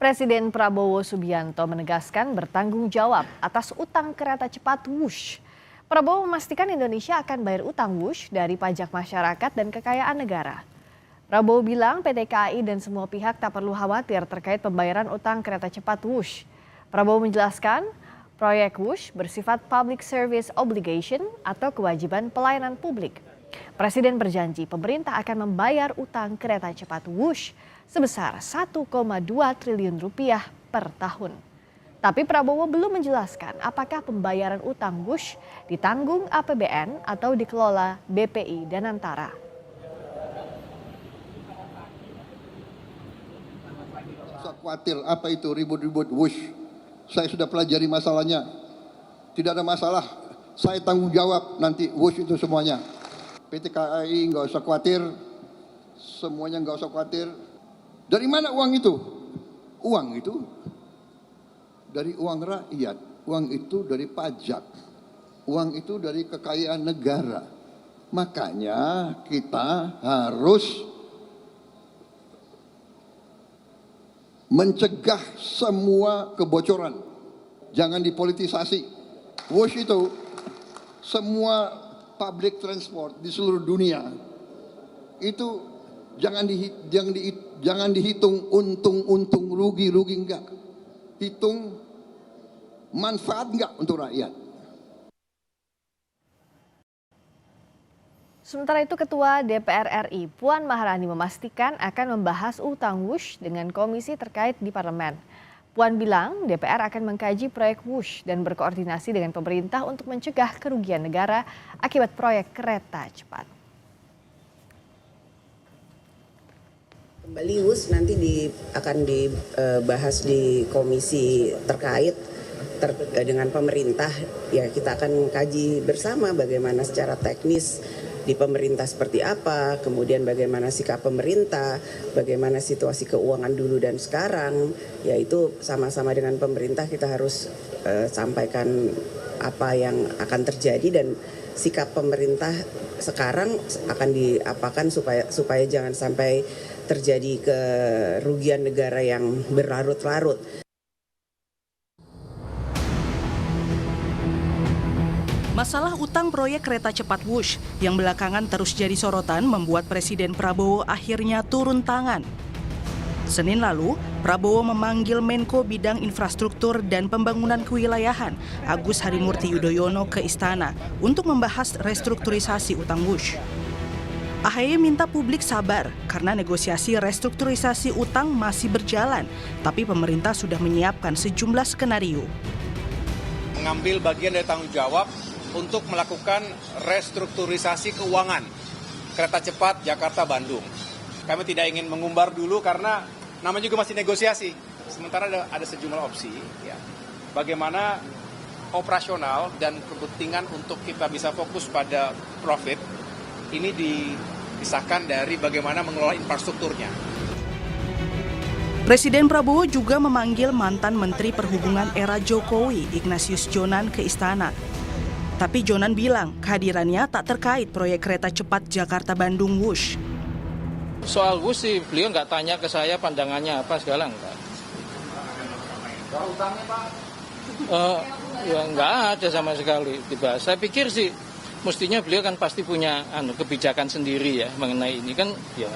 Presiden Prabowo Subianto menegaskan bertanggung jawab atas utang kereta cepat Wush. Prabowo memastikan Indonesia akan bayar utang Wush dari pajak masyarakat dan kekayaan negara. Prabowo bilang PT KAI dan semua pihak tak perlu khawatir terkait pembayaran utang kereta cepat Wush. Prabowo menjelaskan, proyek Wush bersifat Public Service Obligation atau kewajiban pelayanan publik. Presiden berjanji pemerintah akan membayar utang kereta cepat Wush sebesar 1,2 triliun rupiah per tahun. Tapi Prabowo belum menjelaskan apakah pembayaran utang Wush ditanggung APBN atau dikelola BPI Danantara. Saya khawatir apa itu ribut-ribut Wush. Saya sudah pelajari masalahnya. Tidak ada masalah. Saya tanggung jawab nanti Wush itu semuanya. PT KAI nggak usah khawatir. Semuanya nggak usah khawatir. Dari mana uang itu? Uang itu dari uang rakyat. Uang itu dari pajak. Uang itu dari kekayaan negara. Makanya kita harus mencegah semua kebocoran. Jangan dipolitisasi. Wush itu semua public transport di seluruh dunia itu jangan dihitung untung rugi enggak. Hitung manfaat enggak untuk rakyat. Sementara itu Ketua DPR RI Puan Maharani memastikan akan membahas utang Wush dengan komisi terkait di parlemen. Puan bilang DPR akan mengkaji proyek Wush dan berkoordinasi dengan pemerintah untuk mencegah kerugian negara akibat proyek kereta cepat. Kembali Wush nanti akan dibahas di komisi terkait dengan pemerintah. Ya, kita akan kaji bersama bagaimana secara teknis di pemerintah seperti apa, kemudian bagaimana sikap pemerintah, bagaimana situasi keuangan dulu dan sekarang, yaitu sama-sama dengan pemerintah kita harus sampaikan apa yang akan terjadi dan sikap pemerintah sekarang akan diapakan supaya jangan sampai terjadi kerugian negara yang berlarut-larut. Masalah utang proyek kereta cepat Wush yang belakangan terus jadi sorotan membuat Presiden Prabowo akhirnya turun tangan. Senin lalu, Prabowo memanggil Menko Bidang Infrastruktur dan Pembangunan Kewilayahan Agus Harimurti Yudhoyono ke istana untuk membahas restrukturisasi utang Wush. AHY minta publik sabar karena negosiasi restrukturisasi utang masih berjalan, tapi pemerintah sudah menyiapkan sejumlah skenario. Mengambil bagian dari tanggung jawab untuk melakukan restrukturisasi keuangan kereta cepat Jakarta-Bandung. Kami tidak ingin mengumbar dulu karena namanya juga masih negosiasi. Sementara ada sejumlah opsi, ya. Bagaimana operasional dan kepentingan untuk kita bisa fokus pada profit ini dipisahkan dari bagaimana mengelola infrastrukturnya. Presiden Prabowo juga memanggil mantan Menteri Perhubungan era Jokowi, Ignatius Jonan, ke istana. Tapi Jonan bilang kehadirannya tak terkait proyek kereta cepat Jakarta-Bandung Wush. Soal Wush sih beliau nggak tanya ke saya pandangannya apa segala enggak. Soal utangnya Pak? Ya nggak ada sama sekali dibahas. Saya pikir sih mestinya beliau kan pasti punya kebijakan sendiri ya mengenai ini kan ya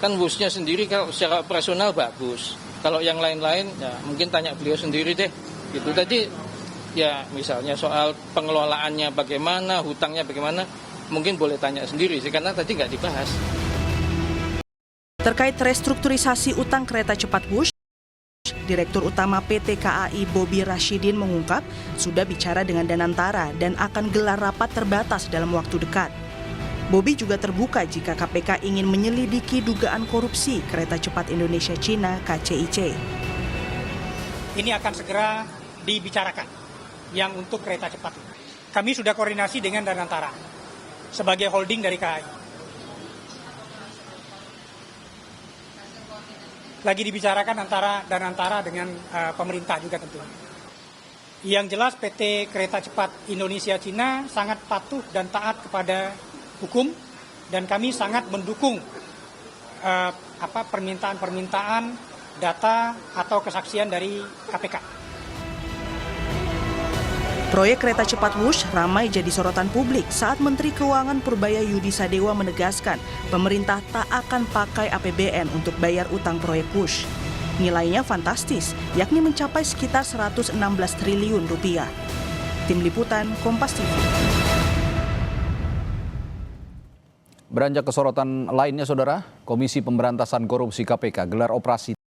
kan Wush-nya sendiri kalau secara operasional bagus. Kalau yang lain-lain ya mungkin tanya beliau sendiri deh. Gitu tadi. Ya misalnya soal pengelolaannya bagaimana, hutangnya bagaimana, mungkin boleh tanya sendiri sih karena tadi nggak dibahas. Terkait restrukturisasi utang kereta cepat Wush, Direktur Utama PT KAI Bobi Rashidin mengungkap sudah bicara dengan Danantara dan akan gelar rapat terbatas dalam waktu dekat. Bobi juga terbuka jika KPK ingin menyelidiki dugaan korupsi kereta cepat Indonesia-Cina KCIC. Ini akan segera dibicarakan. Yang untuk kereta cepat. Kami sudah koordinasi dengan Danantara sebagai holding dari KAI. Lagi dibicarakan antara Danantara dengan pemerintah juga tentunya. Yang jelas PT Kereta Cepat Indonesia Cina sangat patuh dan taat kepada hukum dan kami sangat mendukung permintaan-permintaan data atau kesaksian dari KPK. Proyek kereta cepat Wush ramai jadi sorotan publik saat Menteri Keuangan Purbaya Yudi Sadewa menegaskan pemerintah tak akan pakai APBN untuk bayar utang proyek Wush. Nilainya fantastis, yakni mencapai sekitar 116 triliun rupiah. Tim Liputan, Kompas TV. Beranjak ke sorotan lainnya, Saudara, Komisi Pemberantasan Korupsi KPK gelar operasi